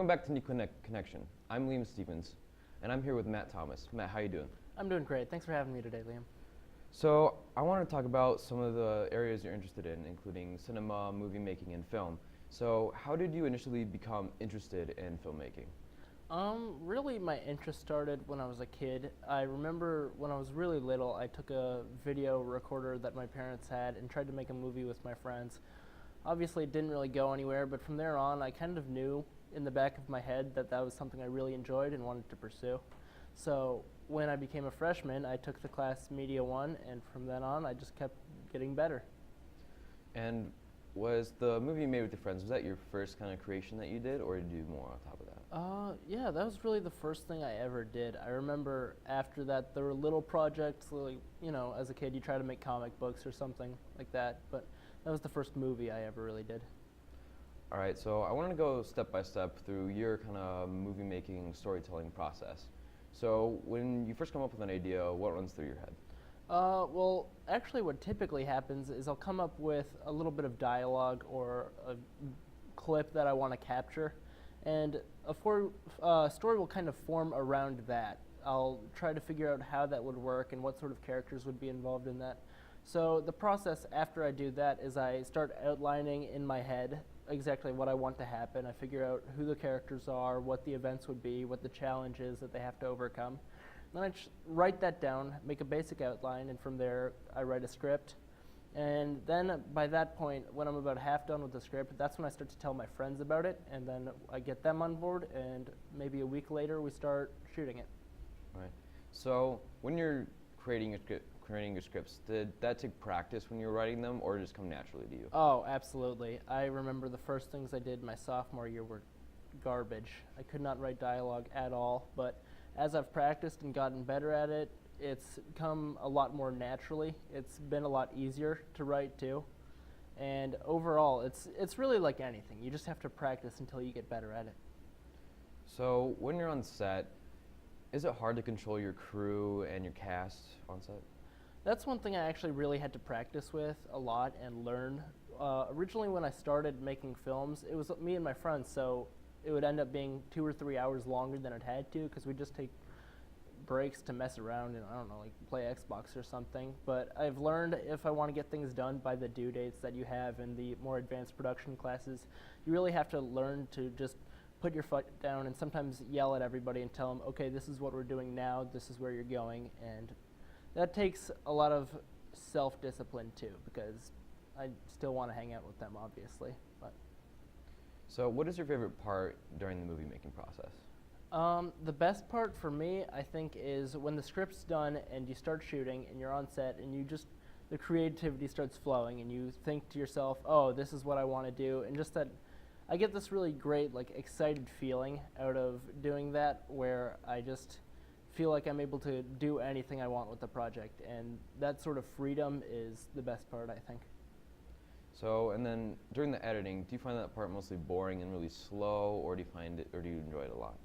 back to New Connection. I'm Liam Stevens, and I'm here with Matt Thomas. Matt, how you doing? I'm doing great. Thanks for having me today, Liam. So I want to talk about some of the areas you're interested in, including cinema, movie making, and film. So how did you initially become interested in filmmaking? Really, my interest started when I was a kid. I remember when I was really little, I took a video recorder that my parents had and tried to make a movie with my friends. Obviously, it didn't really go anywhere, but from there on, I kind of knew in the back of my head that that was something I really enjoyed and wanted to pursue. So when I became a freshman, I took the class Media 1, and from then on, I just kept getting better. And was the movie you made with your friends, was that your first kind of creation that you did, or did you do more on top of that? Yeah, that was really the first thing I ever did. I remember after that, there were little projects, like, as a kid, you try to make comic books or something like that, but that was the first movie I ever really did. All right, so I want to go step by step through your kind of movie making storytelling process. So when you first come up with an idea, what runs through your head? Well, actually what typically happens is I'll come up with a little bit of dialogue or a clip that I want to capture, and a story will kind of form around that. I'll try to figure out how that would work and what sort of characters would be involved in that. So the process after I do that is I start outlining in my head exactly what I want to happen. I figure out who the characters are, what the events would be, what the challenge is that they have to overcome. Then I just write that down, make a basic outline, and from there I write a script. And then by that point, when I'm about half done with the script, that's when I start to tell my friends about it, and then I get them on board, and maybe a week later we start shooting it. Right. So when you're creating your scripts, did that take practice when you were writing them, or just come naturally to you? Oh, absolutely. I remember the first things I did my sophomore year were garbage. I could not write dialogue at all, but as I've practiced and gotten better at it, it's come a lot more naturally. It's been a lot easier to write too. And overall, it's really like anything. You just have to practice until you get better at it. So when you're on set, is it hard to control your crew and your cast on set? That's one thing I actually really had to practice with a lot and learn. Originally when I started making films, it was me and my friends, so it would end up being 2 or 3 hours longer than it had to because we'd just take breaks to mess around and, I don't know, like play Xbox or something. But I've learned if I want to get things done by the due dates that you have in the more advanced production classes, you really have to learn to just put your foot down and sometimes yell at everybody and tell them, okay, this is what we're doing now, this is where you're going, and that takes a lot of self-discipline too, because I still want to hang out with them, obviously. But So what is your favorite part during the movie making process? the best part for me, I think, is when the script's done and you start shooting and you're on set and the creativity starts flowing and you think to yourself, oh, this is what I want to do, and just that I get this really great, like, excited feeling out of doing that where I just feel like I'm able to do anything I want with the project, and that sort of freedom is the best part, I think. So, and then during the editing, do you find that part mostly boring and really slow, or do you enjoy it a lot?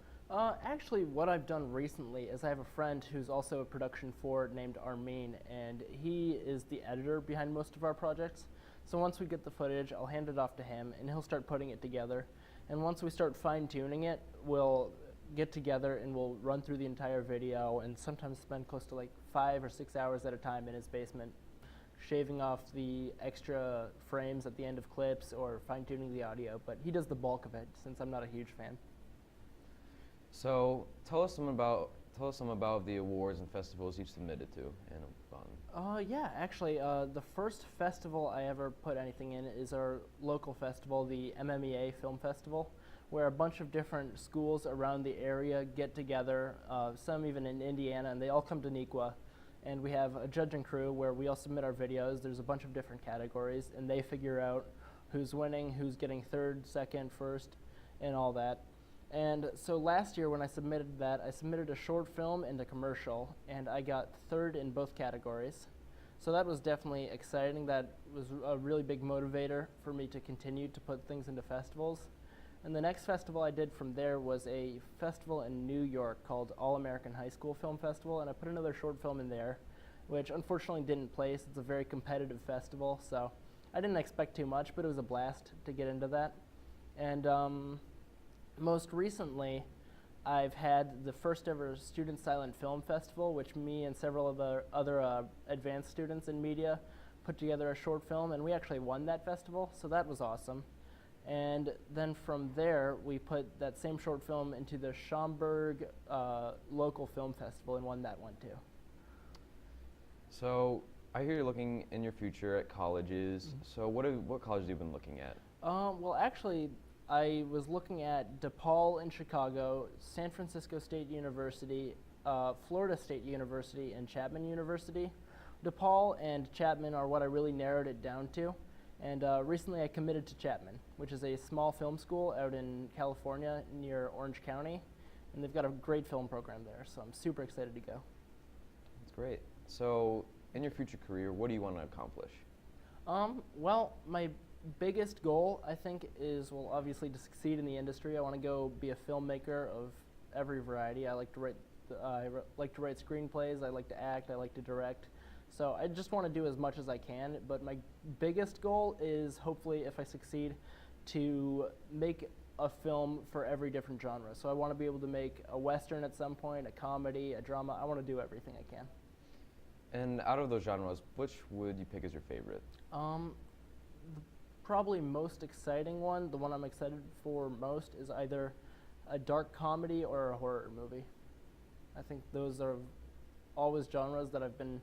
Actually, what I've done recently is I have a friend who's also a production for named Armin, and he is the editor behind most of our projects. So once we get the footage, I'll hand it off to him, and he'll start putting it together. And once we start fine-tuning it, we'll get together and we'll run through the entire video and sometimes spend close to like 5 or 6 hours at a time in his basement, shaving off the extra frames at the end of clips or fine-tuning the audio. But he does the bulk of it since I'm not a huge fan. So tell us some about the awards and festivals you've submitted to and won. Yeah, actually, the first festival I ever put anything in is our local festival, the MMEA Film Festival, where a bunch of different schools around the area get together, some even in Indiana, and they all come to Neuqua. And we have a judging crew where we all submit our videos. There's a bunch of different categories, and they figure out who's winning, who's getting third, second, first, and all that. And so last year when I submitted that, I submitted a short film and a commercial, and I got third in both categories. So that was definitely exciting. That was a really big motivator for me to continue to put things into festivals. And the next festival I did from there was a festival in New York called All American High School Film Festival, and I put another short film in there, which unfortunately didn't place. It's a very competitive festival, so I didn't expect too much, but it was a blast to get into that. And Most recently, I've had the first ever Student Silent Film Festival, which me and several of the other advanced students in media put together a short film, and we actually won that festival, so that was awesome. And then from there, we put that same short film into the Schaumburg local film festival and won that one too. So I hear you're looking in your future at colleges. So what colleges have you been looking at? Well, actually, I was looking at DePaul in Chicago, San Francisco State University, Florida State University, and Chapman University. DePaul and Chapman are what I really narrowed it down to. And recently I committed to Chapman, which is a small film school out in California near Orange County. And they've got a great film program there, so I'm super excited to go. That's great. So in your future career, what do you want to accomplish? Well, my biggest goal, I think, is, well, obviously to succeed in the industry. I want to go be a filmmaker of every variety. I like to write, like to write screenplays. I like to act. I like to direct. So I just want to do as much as I can. But my biggest goal is, hopefully, if I succeed, to make a film for every different genre. So I want to be able to make a Western at some point, a comedy, a drama. I want to do everything I can. And out of those genres, which would you pick as your favorite? The probably most exciting one, the one I'm excited for most, is either a dark comedy or a horror movie. I think those are always genres that I've been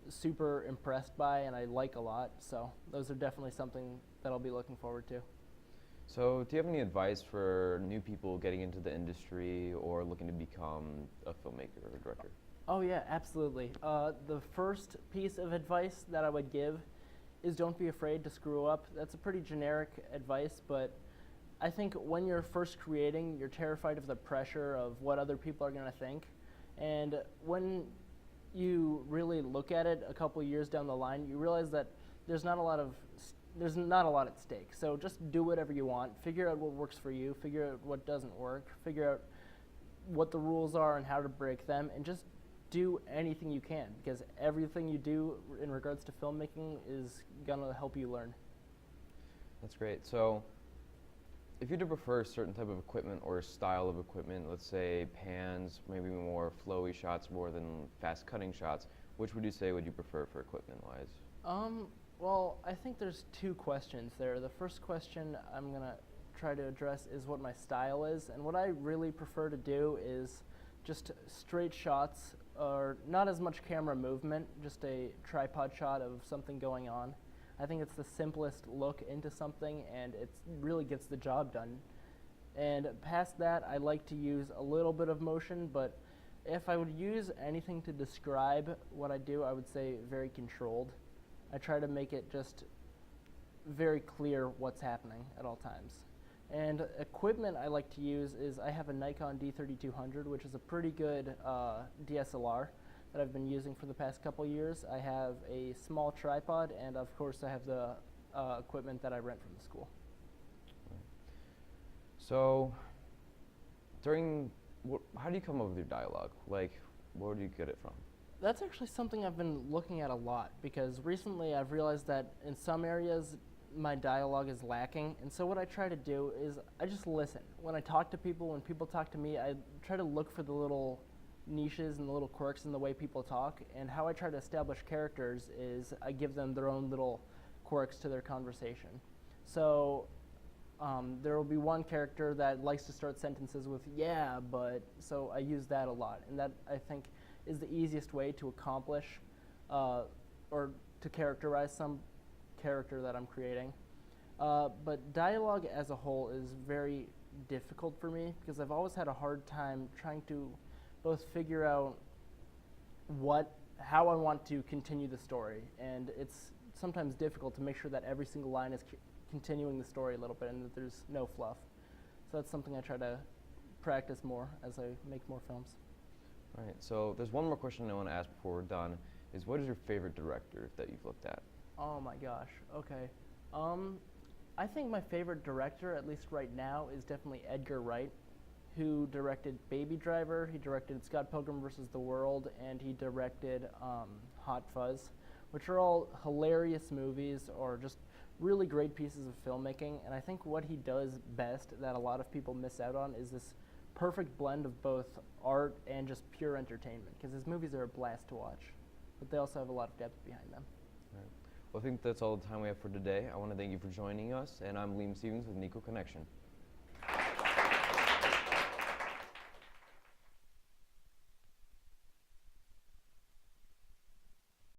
super impressed by and I like a lot, so those are definitely something that I'll be looking forward to. So do you have any advice for new people getting into the industry or looking to become a filmmaker or a director? Oh yeah, absolutely. The first piece of advice that I would give is don't be afraid to screw up. That's a pretty generic advice, but I think when you're first creating, you're terrified of the pressure of what other people are going to think. And when you really look at it a couple years down the line, you realize that there's not a lot at stake. So just do whatever you want. Figure out what works for you. Figure out what doesn't work. Figure out what the rules are and how to break them, and just do anything you can, because everything you do in regards to filmmaking is gonna help you learn. That's great. So if you had to prefer a certain type of equipment or style of equipment, let's say pans, maybe more flowy shots more than fast cutting shots, which would you say would you prefer for equipment wise? Well, I think there's two questions there. The first question I'm gonna try to address is what my style is, and what I really prefer to do is just straight shots, or not as much camera movement, just a tripod shot of something going on. I think it's the simplest look into something, and it really gets the job done. And past that, I like to use a little bit of motion, but if I would use anything to describe what I do, I would say very controlled. I try to make it just very clear what's happening at all times. And equipment I like to use is, I have a Nikon D3200, which is a pretty good DSLR that I've been using for the past couple years. I have a small tripod, and of course I have the equipment that I rent from the school. So how do you come up with your dialogue? Like, where do you get it from? That's actually something I've been looking at a lot, because recently I've realized that in some areas my dialogue is lacking, and so what I try to do is I just listen. When I talk to people, when people talk to me, I try to look for the little niches and the little quirks in the way people talk, and how I try to establish characters is I give them their own little quirks to their conversation. So there will be one character that likes to start sentences with "yeah, but," so I use that a lot, and that, I think, is the easiest way to accomplish or to characterize some character that I'm creating. But dialogue as a whole is very difficult for me, because I've always had a hard time trying to both figure out how I want to continue the story, and it's sometimes difficult to make sure that every single line is continuing the story a little bit and that there's no fluff. So that's something I try to practice more as I make more films. All right, so there's one more question I want to ask before we're done, is what is your favorite director that you've looked at? Oh my gosh, okay. I think my favorite director, at least right now, is definitely Edgar Wright, who directed Baby Driver, he directed Scott Pilgrim vs. the World, and he directed Hot Fuzz, which are all hilarious movies, or just really great pieces of filmmaking, and I think what he does best that a lot of people miss out on is this perfect blend of both art and just pure entertainment, because his movies are a blast to watch, but they also have a lot of depth behind them. All right. Well, I think that's all the time we have for today. I want to thank you for joining us, and I'm Liam Stevens with Nico Connection.